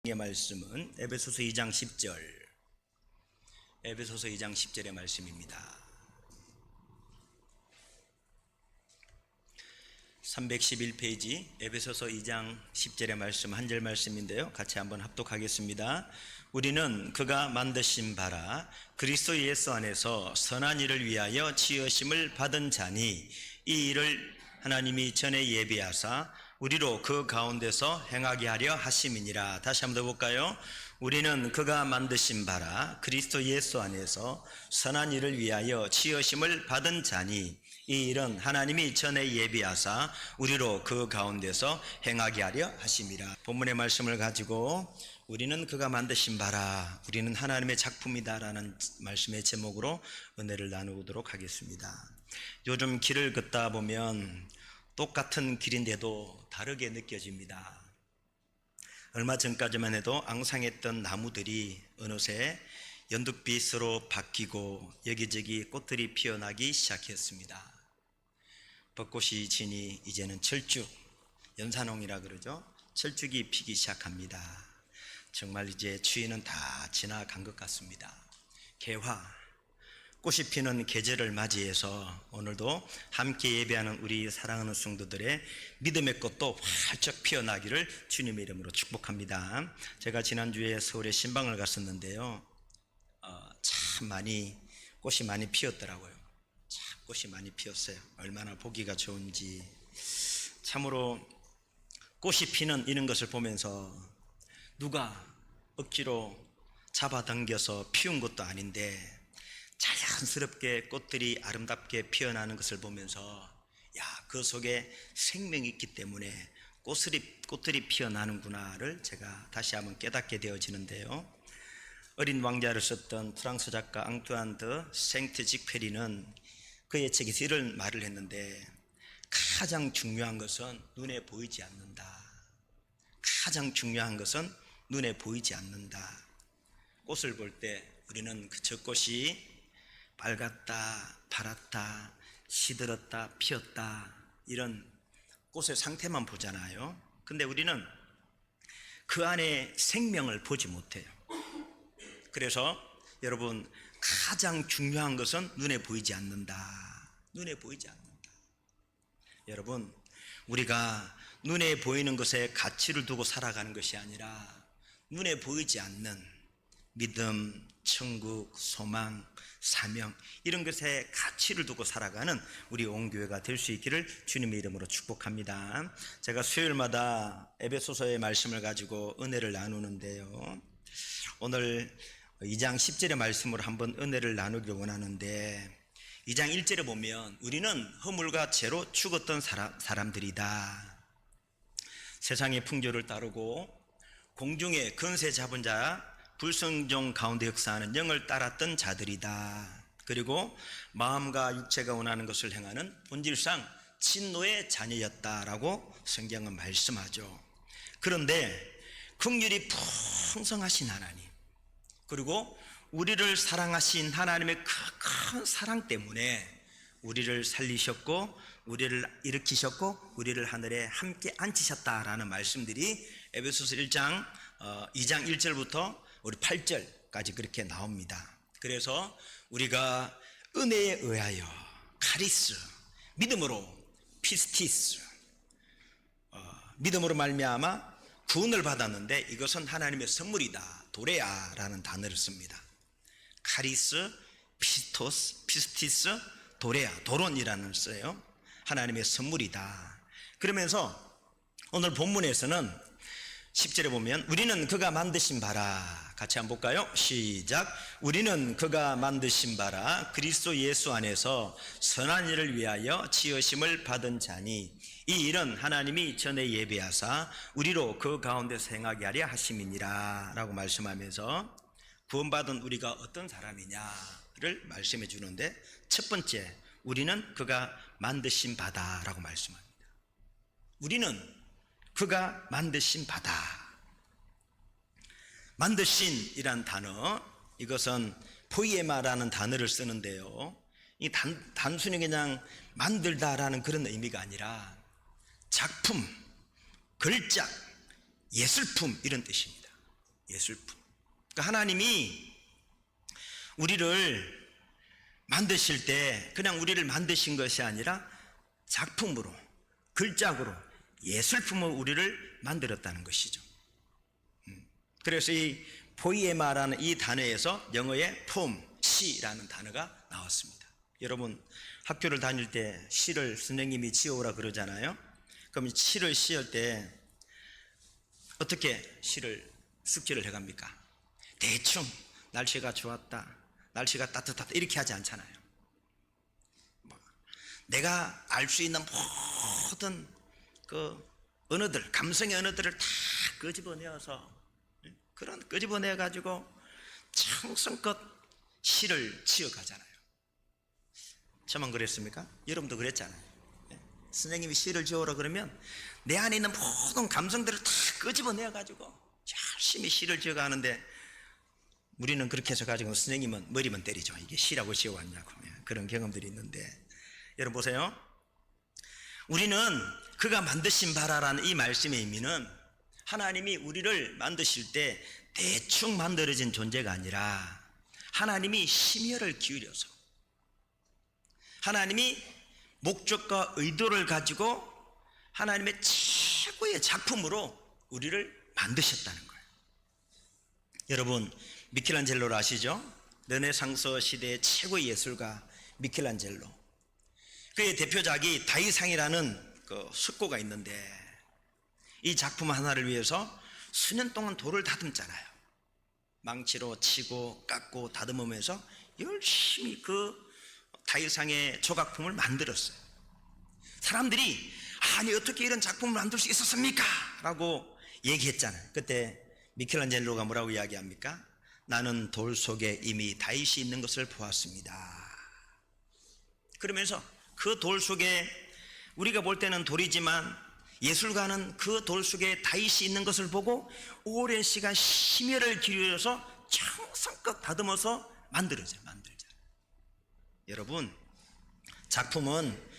의 말씀은 에베소서 2장 10절, 에베소서 2장 10절의 말씀입니다. 311페이지 에베소서 2장 10절의 말씀, 한 절 말씀인데요, 같이 한번 합독하겠습니다. 우리는 그가 만드신 바라 그리스도 예수 안에서 선한 일을 위하여 지으심을 받은 자니 이 일을 하나님이 전에 예비하사 우리로 그 가운데서 행하게 하려 하심이니라. 다시 한번 더 볼까요? 우리는 그가 만드신 바라 그리스도 예수 안에서 선한 일을 위하여 지으심을 받은 자니 이 일은 하나님이 전에 예비하사 우리로 그 가운데서 행하게 하려 하심이라. 본문의 말씀을 가지고 우리는 그가 만드신 바라, 우리는 하나님의 작품이다 라는 말씀의 제목으로 은혜를 나누도록 하겠습니다. 요즘 길을 걷다 보면 똑같은 길인데도 다르게 느껴집니다. 얼마 전까지만 해도 앙상했던 나무들이 어느새 연두빛으로 바뀌고 여기저기 꽃들이 피어나기 시작했습니다. 벚꽃이 지니 이제는 철쭉, 연산홍이라 그러죠. 철쭉이 피기 시작합니다. 정말 이제 추위는 다 지나간 것 같습니다. 개화, 꽃이 피는 계절을 맞이해서 오늘도 함께 예배하는 우리 사랑하는 성도들의 믿음의 꽃도 활짝 피어나기를 주님의 이름으로 축복합니다. 제가 지난주에 서울에 신방을 갔었는데요, 참 꽃이 많이 피었더라고요. 참 꽃이 많이 피었어요. 얼마나 보기가 좋은지. 참으로 꽃이 피는 이런 것을 보면서 누가 억지로 잡아당겨서 피운 것도 아닌데 자연스럽게 꽃들이 아름답게 피어나는 것을 보면서 그 속에 생명이 있기 때문에 꽃들이 피어나는구나를 제가 다시 한번 깨닫게 되어지는데요, 어린 왕자를 썼던 프랑스 작가 앙투안 드 생트직페리는 그의 책에서 이런 말을 했는데, 가장 중요한 것은 눈에 보이지 않는다. 가장 중요한 것은 눈에 보이지 않는다. 꽃을 볼 때 우리는 저 꽃이 빨갛다, 파랗다, 시들었다, 피었다, 이런 꽃의 상태만 보잖아요. 근데 우리는 그 안에 생명을 보지 못해요. 그래서 여러분, 가장 중요한 것은 눈에 보이지 않는다. 눈에 보이지 않는다. 여러분, 우리가 눈에 보이는 것에 가치를 두고 살아가는 것이 아니라 눈에 보이지 않는 믿음, 천국, 소망, 사명, 이런 것에 가치를 두고 살아가는 우리 온 교회가 될 수 있기를 주님의 이름으로 축복합니다. 제가 수요일마다 에베소서의 말씀을 가지고 은혜를 나누는데요, 오늘 2장 10절의 말씀으로 한번 은혜를 나누기를 원하는데, 2장 1절에 보면 우리는 허물과 죄로 죽었던 사람들이다. 세상의 풍조를 따르고 공중의 권세 잡은 자, 불성종 가운데 역사하는 영을 따랐던 자들이다. 그리고 마음과 육체가 원하는 것을 행하는 본질상 진노의 자녀였다라고 성경은 말씀하죠. 그런데 긍휼이 풍성하신 하나님, 그리고 우리를 사랑하신 하나님의 큰 사랑 때문에 우리를 살리셨고 우리를 일으키셨고 우리를 하늘에 함께 앉히셨다라는 말씀들이 에베소서 1장 2장 1절부터 우리 8절까지 그렇게 나옵니다. 그래서 우리가 은혜에 의하여 카리스, 믿음으로 피스티스, 믿음으로 말미암아 구원을 받았는데 이것은 하나님의 선물이다. 도레아라는 단어를 씁니다. 카리스, 피스티스, 도레아, 도론이라는 써요. 하나님의 선물이다. 그러면서 오늘 본문에서는 10절에 보면 우리는 그가 만드신 바라, 같이 한번 볼까요? 시작. 우리는 그가 만드신 바라 그리스도 예수 안에서 선한 일을 위하여 지으심을 받은 자니 이 일은 하나님이 전에 예비하사 우리로 그 가운데서 행하게 하려 하심이니라 라고 말씀하면서 구원받은 우리가 어떤 사람이냐를 말씀해 주는데, 첫 번째, 우리는 그가 만드신 바다 라고 말씀합니다. 우리는 그가 만드신 바다. 만드신이란 단어, 이것은 포이에마라는 단어를 쓰는데요, 이 단순히 그냥 만들다라는 그런 의미가 아니라 작품, 걸작, 예술품 이런 뜻입니다. 예술품. 그러니까 하나님이 우리를 만드실 때 그냥 우리를 만드신 것이 아니라 작품으로, 글작으로, 예술품으로 우리를 만들었다는 것이죠. 그래서 이 포이에마라는 이 단어에서 영어의 폼, 시라는 단어가 나왔습니다. 여러분 학교를 다닐 때 시를 선생님이 지어오라 그러잖아요. 그럼 시를 씌울 때 어떻게 시를 숙지를 해갑니까? 대충 날씨가 좋았다, 날씨가 따뜻하다 이렇게 하지 않잖아요. 내가 알 수 있는 모든 그 언어들, 감성의 언어들을 다 끄집어내어서, 그런 끄집어내 가지고 청성껏 시를 지어가잖아요. 저만 그랬습니까? 여러분도 그랬잖아요. 선생님이 시를 지어오라 그러면 내 안에 있는 모든 감성들을 다 끄집어내 가지고 열심히 시를 지어가는데, 우리는 그렇게 해서 가지고 선생님은 머리만 때리죠. 이게 시라고 지어왔냐고. 그런 경험들이 있는데, 여러분 보세요. 우리는 그가 만드신 바라라는 이 말씀의 의미는 하나님이 우리를 만드실 때 대충 만들어진 존재가 아니라 하나님이 심혈을 기울여서 하나님이 목적과 의도를 가지고 하나님의 최고의 작품으로 우리를 만드셨다는 거예요. 여러분 미켈란젤로를 아시죠? 르네상스 시대의 최고의 예술가 미켈란젤로. 그의 대표작이 다이상이라는 그 석고가 있는데, 이 작품 하나를 위해서 수년 동안 돌을 다듬잖아요. 망치로 치고 깎고 다듬으면서 열심히 그 다이상의 조각품을 만들었어요. 사람들이 아니 어떻게 이런 작품을 만들 수 있었습니까? 라고 얘기했잖아요. 그때 미켈란젤로가 뭐라고 이야기합니까? 나는 돌 속에 이미 다윗이 있는 것을 보았습니다. 그러면서 그 돌 속에, 우리가 볼 때는 돌이지만 예술가는 그 돌 속에 다윗이 있는 것을 보고 오랜 시간 심혈을 기울여서 정성껏 다듬어서 만들자. 여러분 작품은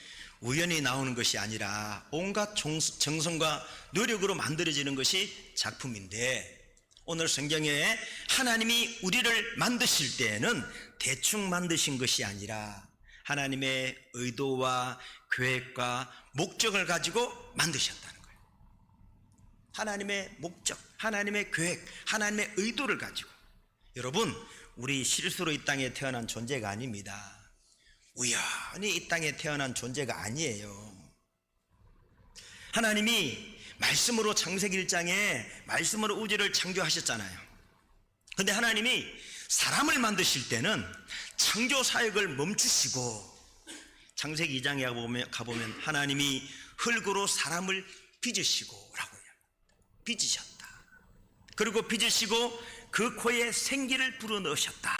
우연히 나오는 것이 아니라 온갖 정성과 노력으로 만들어지는 것이 작품인데, 오늘 성경에 하나님이 우리를 만드실 때에는 대충 만드신 것이 아니라 하나님의 의도와 계획과 목적을 가지고 만드셨다는 거예요. 하나님의 목적, 하나님의 계획, 하나님의 의도를 가지고. 여러분 우리 실수로 이 땅에 태어난 존재가 아닙니다. 우연히 이 땅에 태어난 존재가 아니에요. 하나님이 말씀으로 창세기 1장에 말씀으로 우주를 창조하셨잖아요. 그런데 하나님이 사람을 만드실 때는 창조 사역을 멈추시고, 창세기 2장에 가보면 하나님이 흙으로 사람을 빚으시고 라고 해요. 빚으셨다. 그리고 빚으시고 그 코에 생기를 불어넣으셨다.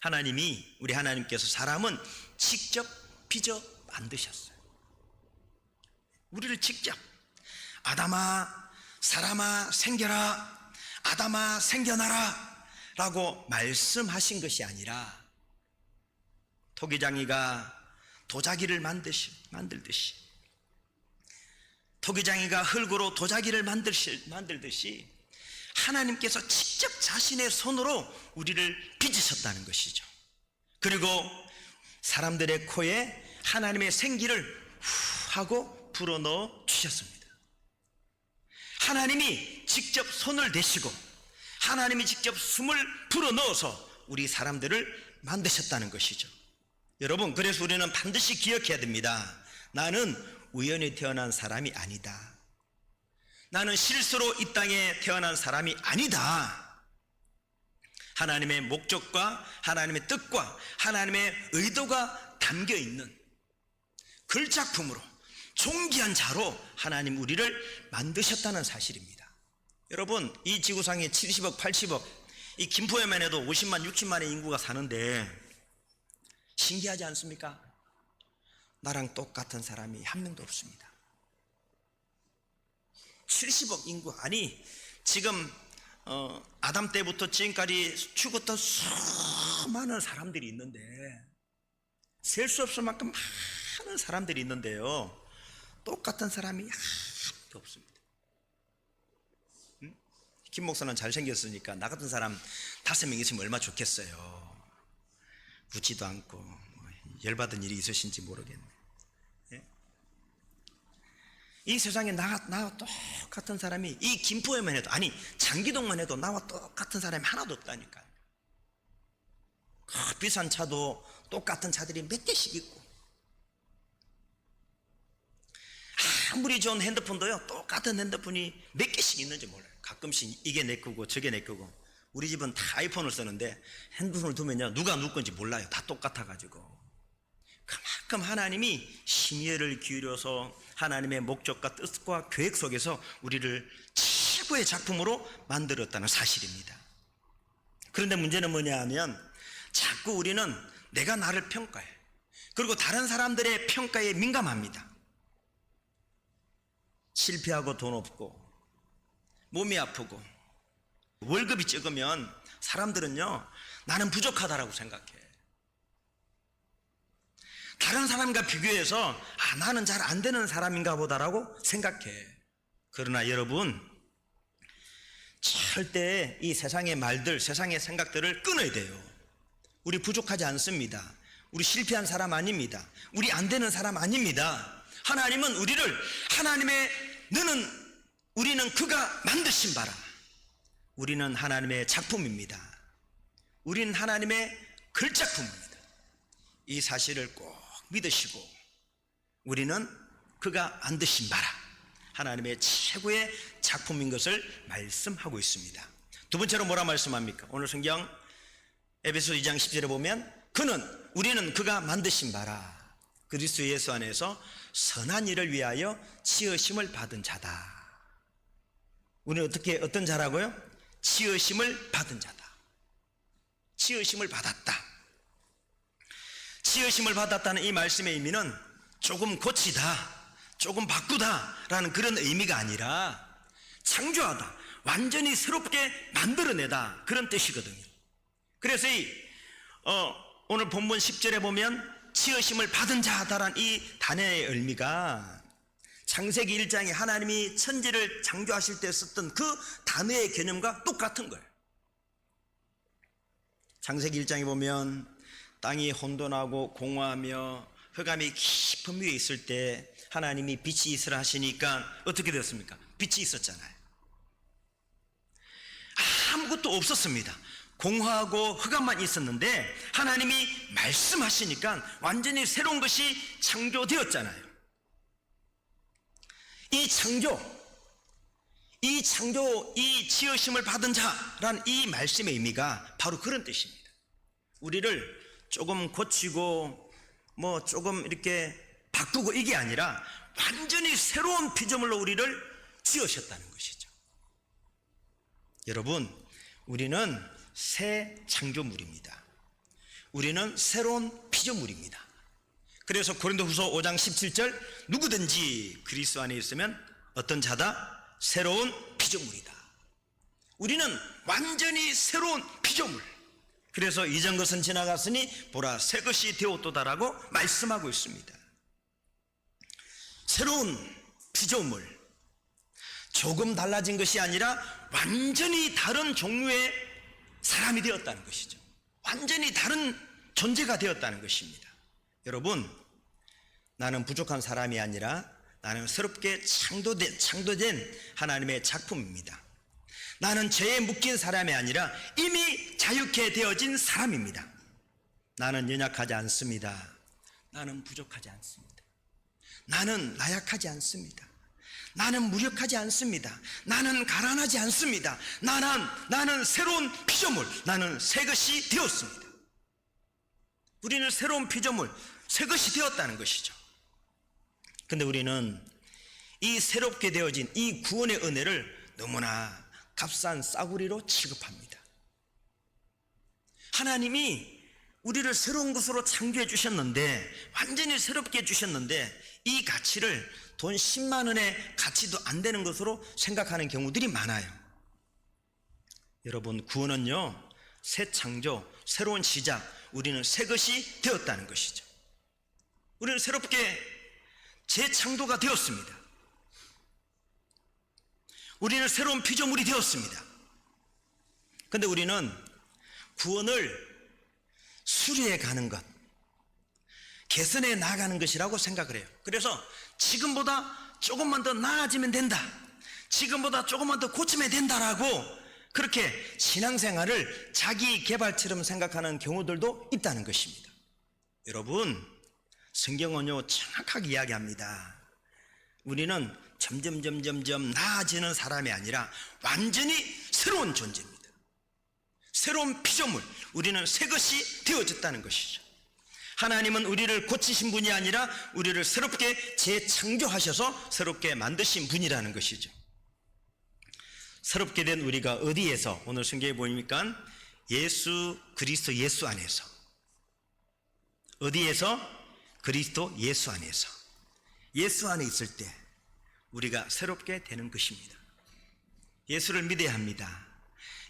하나님이, 우리 하나님께서 사람은 직접 빚어 만드셨어요. 우리를 직접 아담아 사람아 생겨라, 아담아 생겨나라 라고 말씀하신 것이 아니라 토기장이가 도자기를 만들듯이, 토기장이가 흙으로 도자기를 만들듯이 하나님께서 직접 자신의 손으로 우리를 빚으셨다는 것이죠. 그리고 사람들의 코에 하나님의 생기를 후 하고 불어넣어 주셨습니다. 하나님이 직접 손을 대시고 하나님이 직접 숨을 불어넣어서 우리 사람들을 만드셨다는 것이죠. 여러분 그래서 우리는 반드시 기억해야 됩니다. 나는 우연히 태어난 사람이 아니다. 나는 실수로 이 땅에 태어난 사람이 아니다. 하나님의 목적과 하나님의 뜻과 하나님의 의도가 담겨있는 글작품으로 존귀한 자로 하나님 우리를 만드셨다는 사실입니다. 여러분 이 지구상에 70억 80억 이 김포에만 해도 50만 60만의 인구가 사는데 신기하지 않습니까? 나랑 똑같은 사람이 한 명도 없습니다. 70억 인구, 아니 지금 아담 때부터 지금까지 죽었던 수많은 사람들이 있는데, 셀 수 없을 만큼 많은 사람들이 있는데요, 똑같은 사람이 하나도 없습니다. 김 목사는 잘생겼으니까 나 같은 사람 5명 있으면 얼마나 좋겠어요. 웃지도 않고 열받은 일이 있으신지 모르겠네. 예? 이 세상에 나와 똑같은 사람이 이 김포에만 해도, 아니 장기동만 해도 나와 똑같은 사람이 하나도 없다니까요. 비싼 차도 똑같은 차들이 몇 개씩 있고, 아무리 좋은 핸드폰도요 똑같은 핸드폰이 몇 개씩 있는지 몰라요. 가끔씩 이게 내 거고 저게 내 거고. 우리 집은 다 아이폰을 쓰는데 핸드폰을 두면요 누가 누구 건지 몰라요. 다 똑같아 가지고. 그만큼 하나님이 심혈을 기울여서 하나님의 목적과 뜻과 계획 속에서 우리를 최고의 작품으로 만들었다는 사실입니다. 그런데 문제는 뭐냐 하면 자꾸 우리는 내가 나를 평가해. 그리고 다른 사람들의 평가에 민감합니다. 실패하고 돈 없고 몸이 아프고 월급이 적으면 사람들은요 나는 부족하다라고 생각해. 다른 사람과 비교해서 나는 잘 안 되는 사람인가 보다라고 생각해. 그러나 여러분, 절대 이 세상의 말들, 세상의 생각들을 끊어야 돼요. 우리 부족하지 않습니다. 우리 실패한 사람 아닙니다. 우리 안 되는 사람 아닙니다. 하나님은 우리를 우리는 그가 만드신 바라. 우리는 하나님의 작품입니다. 우리는 하나님의 걸작품입니다. 이 사실을 꼭 믿으시고 우리는 그가 만드신 바라, 하나님의 최고의 작품인 것을 말씀하고 있습니다. 두 번째로 뭐라 말씀합니까? 오늘 성경 에베소 2장 10절에 보면 우리는 그가 만드신 바라, 그리스도 예수 안에서 선한 일을 위하여 지으심을 받은 자다. 우리는 어떤 자라고요? 지으심을 받은 자다. 지으심을 받았다. 지으심을 받았다는 이 말씀의 의미는 조금 고치다, 조금 바꾸다라는 그런 의미가 아니라 창조하다, 완전히 새롭게 만들어내다, 그런 뜻이거든요. 그래서 오늘 본문 10절에 보면 지으심을 받은 자다라는 이 단어의 의미가 창세기 1장에 하나님이 천지를 창조하실 때 썼던 그 단어의 개념과 똑같은 거예요. 창세기 1장에 보면 땅이 혼돈하고 공허하며 흑암이 깊은 위에 있을 때 하나님이 빛이 있으라 하시니까 어떻게 되었습니까? 빛이 있었잖아요. 아무것도 없었습니다. 공허하고 흑암만 있었는데 하나님이 말씀하시니까 완전히 새로운 것이 창조되었잖아요. 이 지으심을 받은 자라는 이 말씀의 의미가 바로 그런 뜻입니다. 우리를 조금 고치고 조금 이렇게 바꾸고 이게 아니라 완전히 새로운 피조물로 우리를 지으셨다는 것이죠. 여러분, 우리는 새 창조물입니다. 우리는 새로운 피조물입니다. 그래서 고린도후서 5장 17절, 누구든지 그리스도 안에 있으면 어떤 자다? 새로운 피조물이다. 우리는 완전히 새로운 피조물. 그래서 이전 것은 지나갔으니 보라 새 것이 되었도다라고 말씀하고 있습니다. 새로운 피조물, 조금 달라진 것이 아니라 완전히 다른 종류의 사람이 되었다는 것이죠. 완전히 다른 존재가 되었다는 것입니다. 여러분, 나는 부족한 사람이 아니라 나는 새롭게 창조된 하나님의 작품입니다. 나는 죄에 묶인 사람이 아니라 이미 자유케 되어진 사람입니다. 나는 연약하지 않습니다. 나는 부족하지 않습니다. 나는 나약하지 않습니다. 나는 무력하지 않습니다. 나는 가난하지 않습니다. 나는 새로운 피조물, 나는 새 것이 되었습니다. 우리는 새로운 피조물, 새 것이 되었다는 것이죠. 근데 우리는 이 새롭게 되어진 이 구원의 은혜를 너무나 값싼 싸구리로 취급합니다. 하나님이 우리를 새로운 것으로 창조해 주셨는데, 완전히 새롭게 해 주셨는데 이 가치를 돈 10만 원의 가치도 안 되는 것으로 생각하는 경우들이 많아요. 여러분, 구원은요, 새 창조, 새로운 시작, 우리는 새 것이 되었다는 것이죠. 우리는 새롭게 재창조가 되었습니다. 우리는 새로운 피조물이 되었습니다. 근데 우리는 구원을 수리해 가는 것, 개선해 나가는 것이라고 생각을 해요. 그래서 지금보다 조금만 더 나아지면 된다, 지금보다 조금만 더 고치면 된다라고 그렇게 신앙생활을 자기 개발처럼 생각하는 경우들도 있다는 것입니다. 여러분, 성경은요 정확하게 이야기합니다. 우리는 점점 나아지는 사람이 아니라 완전히 새로운 존재입니다. 새로운 피조물, 우리는 새 것이 되어졌다는 것이죠. 하나님은 우리를 고치신 분이 아니라 우리를 새롭게 재창조하셔서 새롭게 만드신 분이라는 것이죠. 새롭게 된 우리가 어디에서? 오늘 성경에 보니까 예수 그리스도 예수 안에서. 어디에서? 그리스도 예수 안에서. 예수 안에 있을 때 우리가 새롭게 되는 것입니다. 예수를 믿어야 합니다.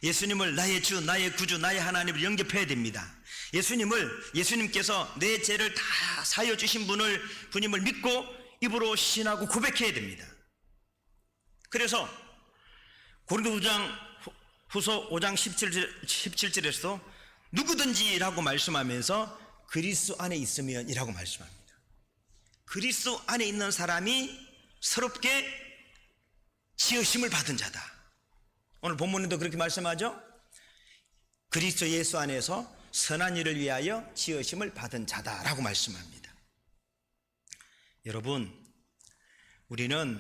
예수님을 나의 주, 나의 구주, 나의 하나님을 영접해야 됩니다. 예수님께서 내 죄를 다 사하여 주신 분임을 믿고 입으로 신하고 고백해야 됩니다. 그래서 고린도후서 5장 17절에서도 누구든지라고 말씀하면서 그리스도 안에 있으면 이라고 말씀합니다. 그리스도 안에 있는 사람이 새롭게 지으심을 받은 자다. 오늘 본문에도 그렇게 말씀하죠. 그리스도 예수 안에서 선한 일을 위하여 지으심을 받은 자다라고 말씀합니다. 여러분, 우리는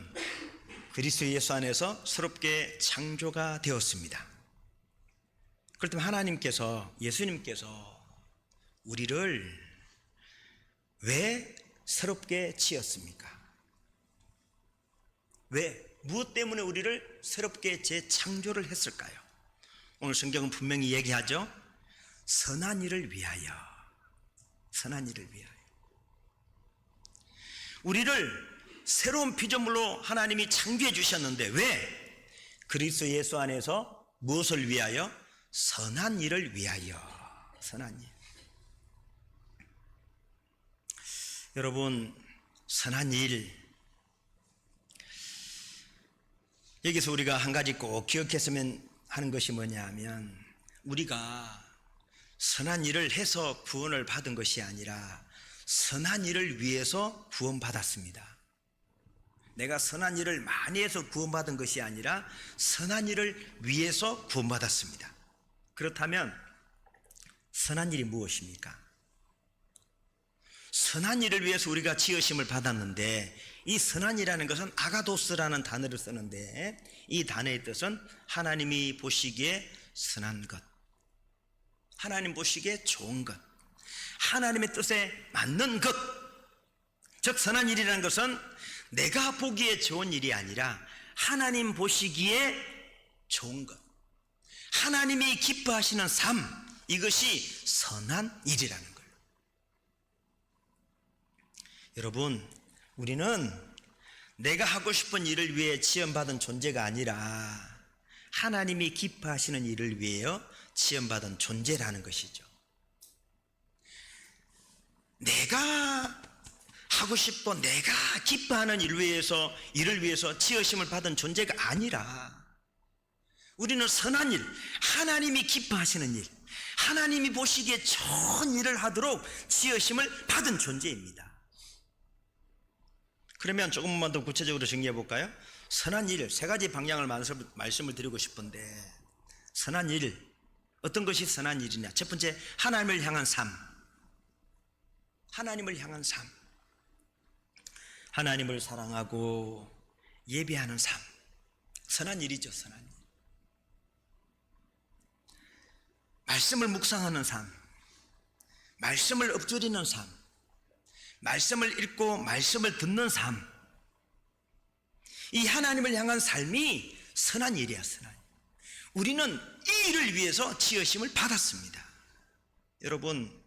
그리스도 예수 안에서 새롭게 창조가 되었습니다. 그렇다면 하나님께서, 예수님께서 우리를 왜 새롭게 지었습니까? 왜? 무엇 때문에 우리를 새롭게 재창조를 했을까요? 오늘 성경은 분명히 얘기하죠. 선한 일을 위하여. 선한 일을 위하여. 우리를 새로운 피조물로 하나님이 창조해 주셨는데 왜? 그리스도 예수 안에서 무엇을 위하여? 선한 일을 위하여. 선한 일. 여러분, 선한 일, 여기서 우리가 한 가지 꼭 기억했으면 하는 것이 뭐냐 하면, 우리가 선한 일을 해서 구원을 받은 것이 아니라 선한 일을 위해서 구원받았습니다. 내가 선한 일을 많이 해서 구원받은 것이 아니라 선한 일을 위해서 구원받았습니다. 그렇다면 선한 일이 무엇입니까? 선한 일을 위해서 우리가 지으심을 받았는데, 이 선한이라는 것은 아가도스라는 단어를 쓰는데, 이 단어의 뜻은 하나님이 보시기에 선한 것, 하나님 보시기에 좋은 것, 하나님의 뜻에 맞는 것. 즉 선한 일이라는 것은 내가 보기에 좋은 일이 아니라 하나님 보시기에 좋은 것, 하나님이 기뻐하시는 삶, 이것이 선한 일이라는 거예요. 여러분, 우리는 내가 하고 싶은 일을 위해 지원받은 존재가 아니라 하나님이 기뻐하시는 일을 위하여 지원받은 존재라는 것이죠. 내가 하고 싶어, 내가 기뻐하는 일을 위해서 지으심을 받은 존재가 아니라 우리는 선한 일, 하나님이 기뻐하시는 일, 하나님이 보시기에 좋은 일을 하도록 지으심을 받은 존재입니다. 그러면 조금만 더 구체적으로 정리해 볼까요? 선한 일, 세 가지 방향을 말씀을 드리고 싶은데, 선한 일, 어떤 것이 선한 일이냐? 첫 번째, 하나님을 향한 삶. 하나님을 향한 삶. 하나님을 사랑하고 예배하는 삶. 선한 일이죠, 선한 일. 말씀을 묵상하는 삶. 말씀을 엎드리는 삶. 말씀을 읽고 말씀을 듣는 삶. 이 하나님을 향한 삶이 선한 일이야, 선한 일. 우리는 이 일을 위해서 지으심을 받았습니다. 여러분,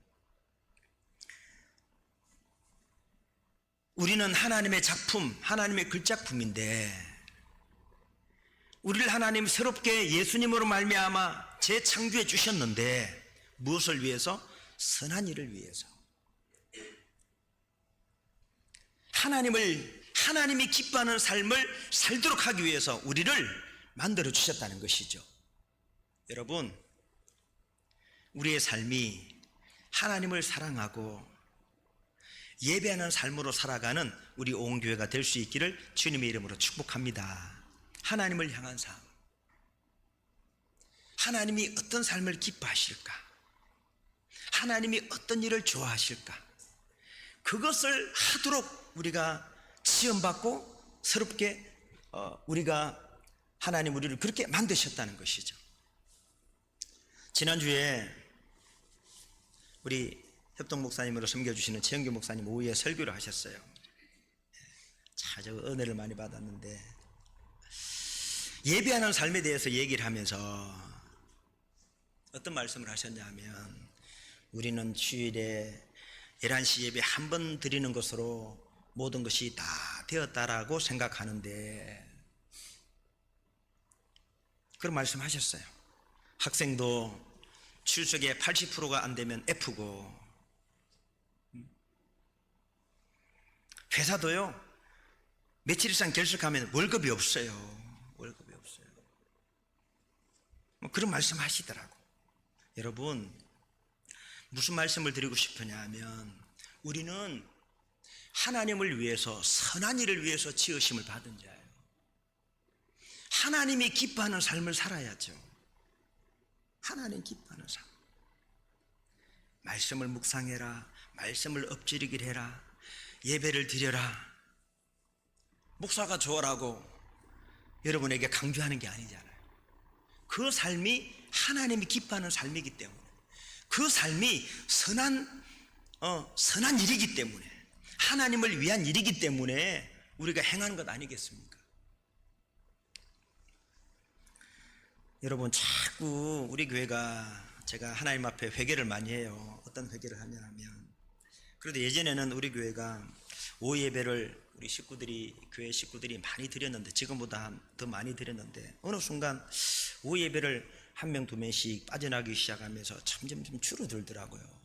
우리는 하나님의 작품, 하나님의 글작품인데, 우리를 하나님 새롭게 예수님으로 말미암아 재창조해 주셨는데, 무엇을 위해서? 선한 일을 위해서. 하나님이 기뻐하는 삶을 살도록 하기 위해서 우리를 만들어 주셨다는 것이죠. 여러분, 우리의 삶이 하나님을 사랑하고 예배하는 삶으로 살아가는 우리 온 교회가 될 수 있기를 주님의 이름으로 축복합니다. 하나님을 향한 삶, 하나님이 어떤 삶을 기뻐하실까, 하나님이 어떤 일을 좋아하실까, 그것을 하도록 우리가 지원받고 새롭게 우리가 하나님 우리를 그렇게 만드셨다는 것이죠. 지난주에 우리 협동 목사님으로 섬겨주시는 최영규 목사님 오후에 설교를 하셨어요. 저 은혜를 많이 받았는데, 예배하는 삶에 대해서 얘기를 하면서 어떤 말씀을 하셨냐 하면, 우리는 주일에 11시 예배 한 번 드리는 것으로 모든 것이 다 되었다라고 생각하는데, 그런 말씀 하셨어요. 학생도 출석의 80%가 안 되면 F고, 회사도요 며칠 이상 결석하면 월급이 없어요. 월급이 없어요. 그런 말씀 하시더라고. 여러분, 무슨 말씀을 드리고 싶으냐 하면, 우리는 하나님을 위해서, 선한 일을 위해서 지으심을 받은 자예요. 하나님이 기뻐하는 삶을 살아야죠. 하나님 기뻐하는 삶. 말씀을 묵상해라, 말씀을 엎지르길 해라, 예배를 드려라. 목사가 좋으라고 여러분에게 강조하는 게 아니잖아요. 그 삶이 하나님이 기뻐하는 삶이기 때문에, 그 삶이 선한 일이기 때문에, 하나님을 위한 일이기 때문에 우리가 행하는 것 아니겠습니까? 여러분, 자꾸 우리 교회가, 제가 하나님 앞에 회개를 많이 해요. 어떤 회개를 하면, 그래도 예전에는 우리 교회가 오후 예배를 우리 식구들이, 교회 식구들이 많이 드렸는데, 지금보다 더 많이 드렸는데, 어느 순간 오후 예배를 한 명, 두 명씩 빠져나가기 시작하면서 점점 좀 줄어들더라고요.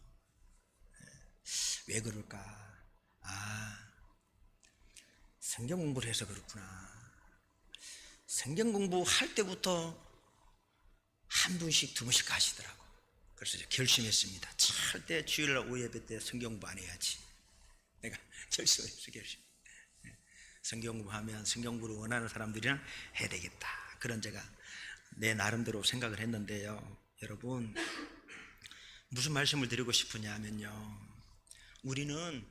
왜 그럴까? 성경 공부를 해서 그렇구나. 성경 공부할 때부터 한 분씩 두 분씩 가시더라고. 그래서 결심했습니다. 절대 주일날 오후 예배 때 성경 공부 안 해야지. 내가 결심했어. 성경 공부하면 성경 공부를 원하는 사람들이랑 해야 되겠다. 그런 제가 내 나름대로 생각을 했는데요. 여러분, 무슨 말씀을 드리고 싶으냐 하면요, 우리는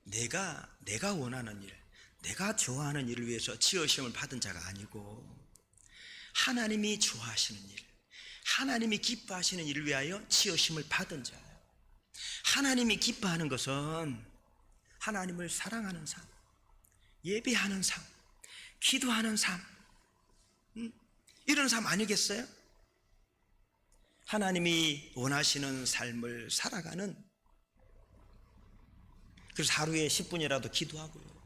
내가 원하는 일, 내가 좋아하는 일을 위해서 지으심을 받은 자가 아니고, 하나님이 좋아하시는 일, 하나님이 기뻐하시는 일을 위하여 지으심을 받은 자예요. 하나님이 기뻐하는 것은 하나님을 사랑하는 삶, 예배하는 삶, 기도하는 삶, 이런 삶 아니겠어요? 하나님이 원하시는 삶을 살아가는, 그래서 하루에 10분이라도 기도하고요,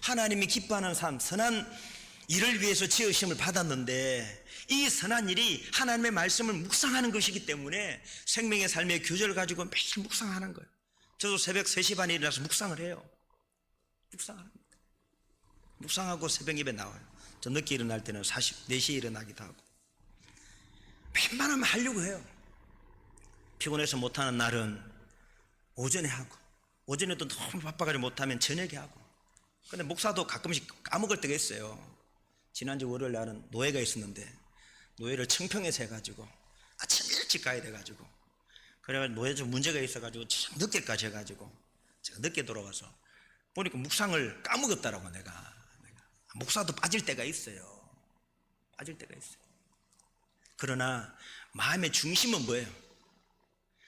하나님이 기뻐하는 삶, 선한 일을 위해서 지으심을 받았는데, 이 선한 일이 하나님의 말씀을 묵상하는 것이기 때문에 생명의 삶의 교절을 가지고 매일 묵상하는 거예요. 저도 새벽 3시 반에 일어나서 묵상을 해요. 묵상합니다. 묵상하고 새벽 예배 나와요. 저 늦게 일어날 때는 4시에 일어나기도 하고, 웬만하면 하려고 해요. 피곤해서 못하는 날은 오전에 하고, 오전에도 너무 바빠가지고 못하면 저녁에 하고. 근데 목사도 가끔씩 까먹을 때가 있어요. 지난주 월요일 날은 노예가 있었는데, 노예를 청평에서 해가지고 아침 일찍 가야 돼가지고, 그래가지고 노예 좀 문제가 있어가지고 참 늦게까지 해가지고 제가 늦게 돌아가서 보니까 묵상을 까먹었다라고. 내가 목사도 빠질 때가 있어요. 빠질 때가 있어요. 그러나 마음의 중심은 뭐예요?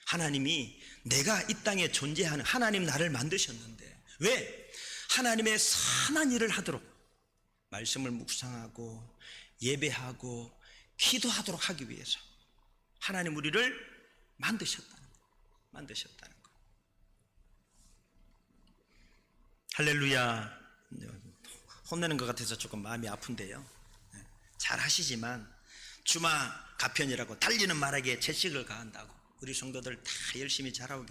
하나님이, 내가 이 땅에 존재하는, 하나님 나를 만드셨는데, 왜? 하나님의 선한 일을 하도록, 말씀을 묵상하고 예배하고 기도하도록 하기 위해서 하나님 우리를 만드셨다는 거. 할렐루야. 혼내는 것 같아서 조금 마음이 아픈데요, 잘 하시지만 주마 가편이라고 달리는 말에게 채식을 가한다고 우리 성도들 다 열심히 잘하고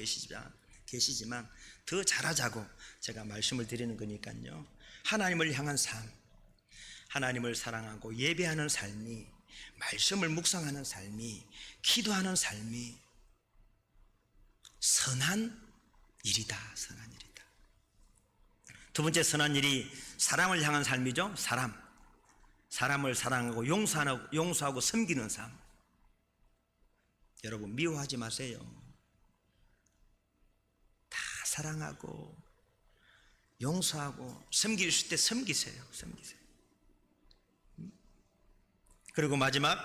계시지만 더 잘하자고 제가 말씀을 드리는 거니까요. 하나님을 향한 삶, 하나님을 사랑하고 예배하는 삶이, 말씀을 묵상하는 삶이, 기도하는 삶이 선한 일이다. 선한 일이다. 두 번째 선한 일이 사람을 향한 삶이죠. 사람을 사랑하고 용서하고 섬기는 삶. 여러분 미워하지 마세요. 다 사랑하고 용서하고 섬길 수 있을 때 섬기세요. 그리고 마지막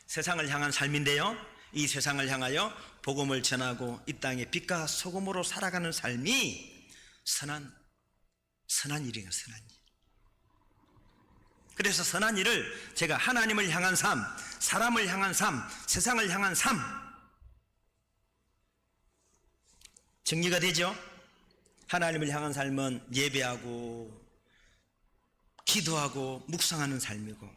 세상을 향한 삶인데요, 이 세상을 향하여 복음을 전하고 이 땅에 빛과 소금으로 살아가는 삶이 선한 일이에요. 선한 일. 그래서 선한 일을 제가 하나님을 향한 삶, 사람을 향한 삶, 세상을 향한 삶, 정리가 되죠? 하나님을 향한 삶은 예배하고 기도하고 묵상하는 삶이고,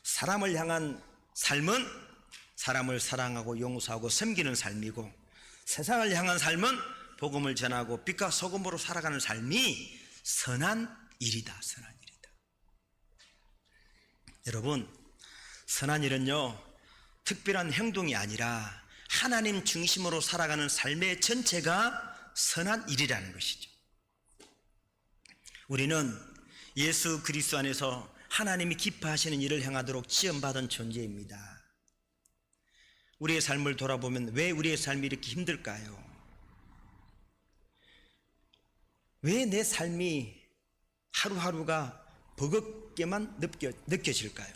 사람을 향한 삶은 사람을 사랑하고 용서하고 섬기는 삶이고, 세상을 향한 삶은 복음을 전하고 빛과 소금으로 살아가는 삶이 선한 일이다. 선한 일이다. 여러분, 선한 일은요, 특별한 행동이 아니라 하나님 중심으로 살아가는 삶의 전체가 선한 일이라는 것이죠. 우리는 예수 그리스도 안에서 하나님이 기뻐하시는 일을 행하도록 지음받은 존재입니다. 우리의 삶을 돌아보면 왜 우리의 삶이 이렇게 힘들까요? 왜 내 삶이 하루하루가 버겁게만 느껴질까요?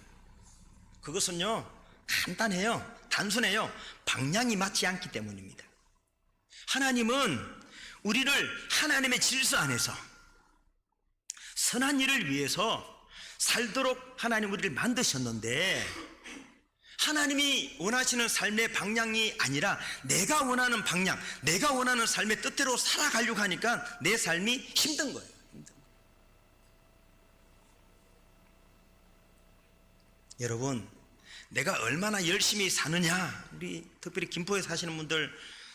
그것은요, 간단해요. 단순해요. 방향이 맞지 않기 때문입니다. 하나님은 우리를 하나님의 질서 안에서 선한 일을 위해서 살도록 하나님 우리를 만드셨는데, 하나님이 원하시는 삶의 방향이 아니라 내가 원하는 방향, 내가 원하는 삶의 뜻대로 살아가려고 하니까 내 삶이 힘든 거예요. 여러분, 내가 얼마나 열심히 사느냐, 우리 특별히 김포에 사시는 분들,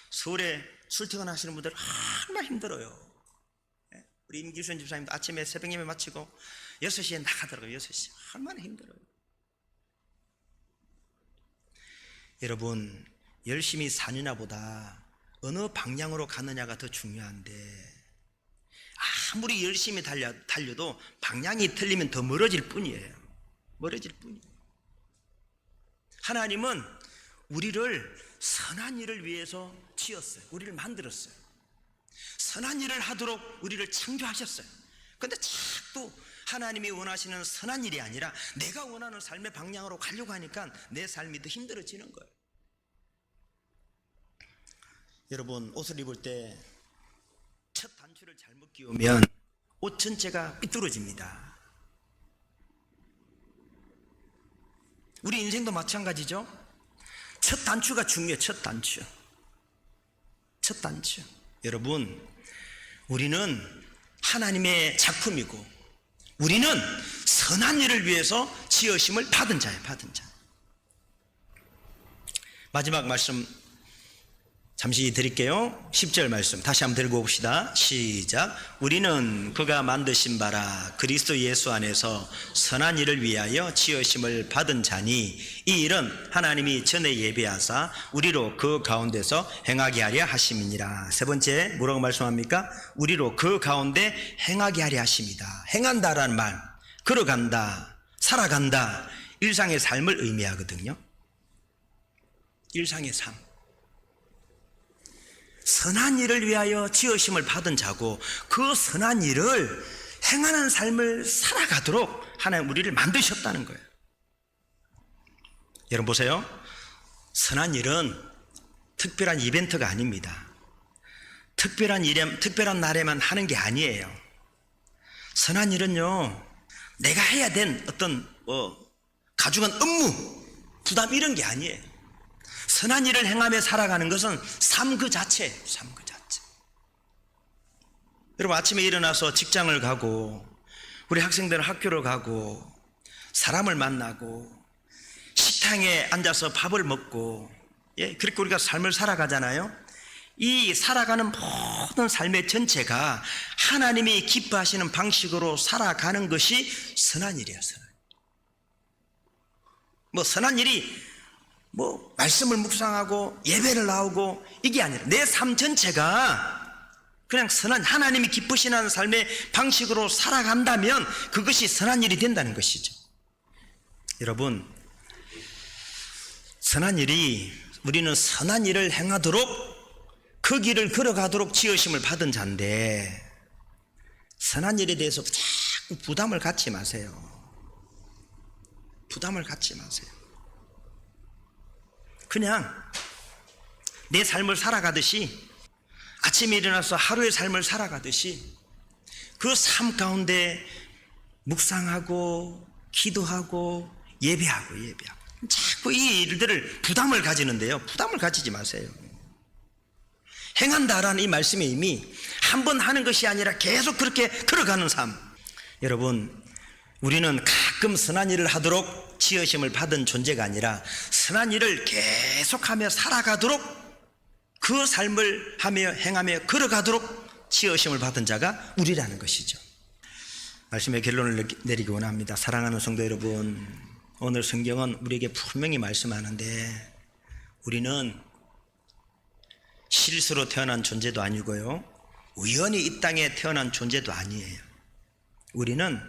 서울에 출퇴근하시는 분들 얼마나 힘들어요. 우리 임기순 집사님도 아침에 새벽 예배 마치고 6시에 나가더라고요. 6시. 얼마나 힘들어요. 여러분, 열심히 사느냐보다 어느 방향으로 가느냐가 더 중요한데, 아무리 열심히 달려도 방향이 틀리면 더 멀어질 뿐이에요. 하나님은 우리를 선한 일을 위해서 지었어요. 우리를 만들었어요. 선한 일을 하도록 우리를 창조하셨어요. 그런데 자꾸 하나님이 원하시는 선한 일이 아니라 내가 원하는 삶의 방향으로 가려고 하니까 내 삶이 더 힘들어지는 거예요. 여러분, 옷을 입을 때 첫 단추를 잘못 끼우면 옷 전체가 삐뚤어집니다. 우리 인생도 마찬가지죠. 첫 단추가 중요해요. 첫 단추. 여러분, 우리는 하나님의 작품이고 우리는 선한 일을 위해서 지으심을 받은 자예요. 마지막 말씀 잠시 드릴게요. 10절 말씀 다시 한번 들고 봅시다. 시작. 우리는 그가 만드신 바라 그리스도 예수 안에서 선한 일을 위하여 지으심을 받은 자니, 이 일은 하나님이 전에 예비하사 우리로 그 가운데서 행하게 하려 하심이니라. 세 번째 뭐라고 말씀합니까? 우리로 그 가운데 행하게 하려 하심이다. 행한다라는 말, 걸어간다, 살아간다, 일상의 삶을 의미하거든요. 일상의 삶, 선한 일을 위하여 지으심을 받은 자고, 그 선한 일을 행하는 삶을 살아가도록 하나님 우리를 만드셨다는 거예요. 여러분 보세요. 선한 일은 특별한 이벤트가 아닙니다. 특별한 날에만 하는 게 아니에요. 선한 일은요, 내가 해야 된 어떤 가중한 업무, 부담 이런 게 아니에요. 선한 일을 행하며 살아가는 것은 삶 그 자체예요. 삶 그 자체. 여러분, 아침에 일어나서 직장을 가고, 우리 학생들은 학교를 가고, 사람을 만나고, 식당에 앉아서 밥을 먹고, 그렇게 우리가 삶을 살아가잖아요. 이 살아가는 모든 삶의 전체가 하나님이 기뻐하시는 방식으로 살아가는 것이 선한 일이에요. 선한 일이 뭐 말씀을 묵상하고 예배를 나오고 이게 아니라 내 삶 전체가 그냥 선한 하나님이 기쁘시는 삶의 방식으로 살아간다면 그것이 선한 일이 된다는 것이죠. 여러분, 선한 일이, 우리는 선한 일을 행하도록 그 길을 걸어가도록 지으심을 받은 자인데 선한 일에 대해서 자꾸 부담을 갖지 마세요. 부담을 갖지 마세요. 그냥 내 삶을 살아가듯이, 아침에 일어나서 하루의 삶을 살아가듯이 그 삶 가운데 묵상하고 기도하고 예배하고 자꾸 이 일들을 부담을 가지는데요, 부담을 가지지 마세요. 행한다라는 이 말씀의 의미, 한 번 하는 것이 아니라 계속 그렇게 걸어가는 삶. 여러분, 우리는 가끔 선한 일을 하도록 지으심을 받은 존재가 아니라 선한 일을 계속하며 살아가도록, 그 삶을 하며 행하며 걸어가도록 지으심을 받은 자가 우리라는 것이죠. 말씀의 결론을 내리기 원합니다. 사랑하는 성도 여러분, 오늘 성경은 우리에게 분명히 말씀하는데 우리는 실수로 태어난 존재도 아니고요, 우연히 이 땅에 태어난 존재도 아니에요. 우리는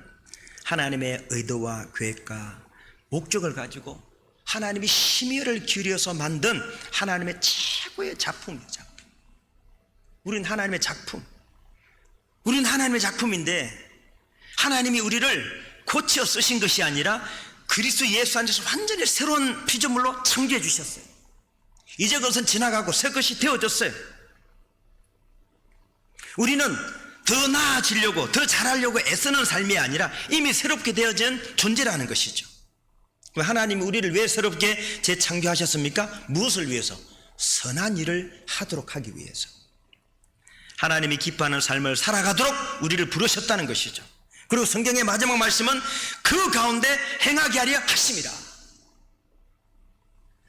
하나님의 의도와 계획과 목적을 가지고 하나님이 심혈을 기울여서 만든 하나님의 최고의 작품이에요. 우린 하나님의 작품. 우린 하나님의 작품인데 하나님이 우리를 고쳐 쓰신 것이 아니라 그리스도 예수 안에서 완전히 새로운 피조물로 창조해 주셨어요. 이제 그것은 지나가고 새 것이 되어졌어요. 우리는 더 나아지려고, 더 잘하려고 애쓰는 삶이 아니라 이미 새롭게 되어진 존재라는 것이죠. 하나님이 우리를 왜 새롭게 재창조하셨습니까? 무엇을 위해서? 선한 일을 하도록 하기 위해서. 하나님이 기뻐하는 삶을 살아가도록 우리를 부르셨다는 것이죠. 그리고 성경의 마지막 말씀은 그 가운데 행하게 하려 하심이라.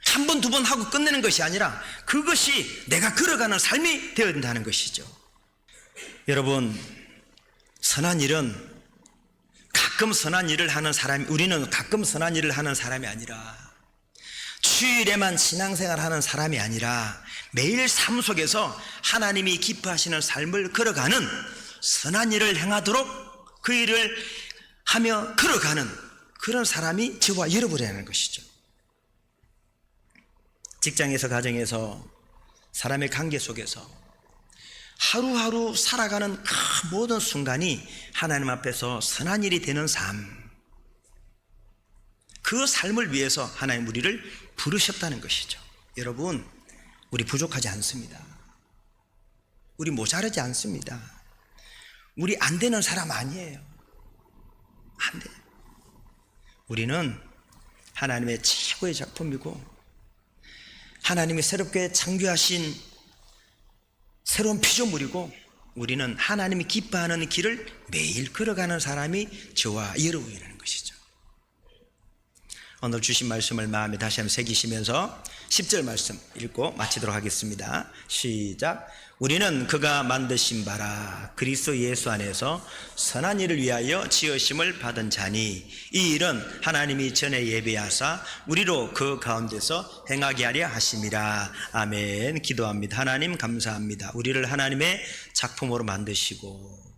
한 번, 두 번 하고 끝내는 것이 아니라 그것이 내가 걸어가는 삶이 되어야 된다는 것이죠. 여러분, 선한 일은 가끔 선한 일을 하는 사람이, 우리는 가끔 선한 일을 하는 사람이 아니라 주일에만 신앙생활 하는 사람이 아니라 매일 삶 속에서 하나님이 기뻐하시는 삶을 걸어가는, 선한 일을 행하도록 그 일을 하며 걸어가는 그런 사람이 저와 여러분이라는 것이죠. 직장에서, 가정에서, 사람의 관계 속에서 하루하루 살아가는 그 모든 순간이 하나님 앞에서 선한 일이 되는 삶, 그 삶을 위해서 하나님 우리를 부르셨다는 것이죠. 여러분, 우리 부족하지 않습니다. 우리 모자르지 않습니다. 우리 안 되는 사람 아니에요. 안 돼요. 우리는 하나님의 최고의 작품이고 하나님이 새롭게 창조하신 새로운 피조물이고 우리는 하나님이 기뻐하는 길을 매일 걸어가는 사람이 저와 여러분이라는 것이죠. 오늘 주신 말씀을 마음에 다시 한번 새기시면서 10절 말씀 읽고 마치도록 하겠습니다. 시작. 우리는 그가 만드신 바라 그리스도 예수 안에서 선한 일을 위하여 지으심을 받은 자니 이 일은 하나님이 전에 예비하사 우리로 그 가운데서 행하게 하려 하심이라. 아멘. 기도합니다. 하나님 감사합니다. 우리를 하나님의 작품으로 만드시고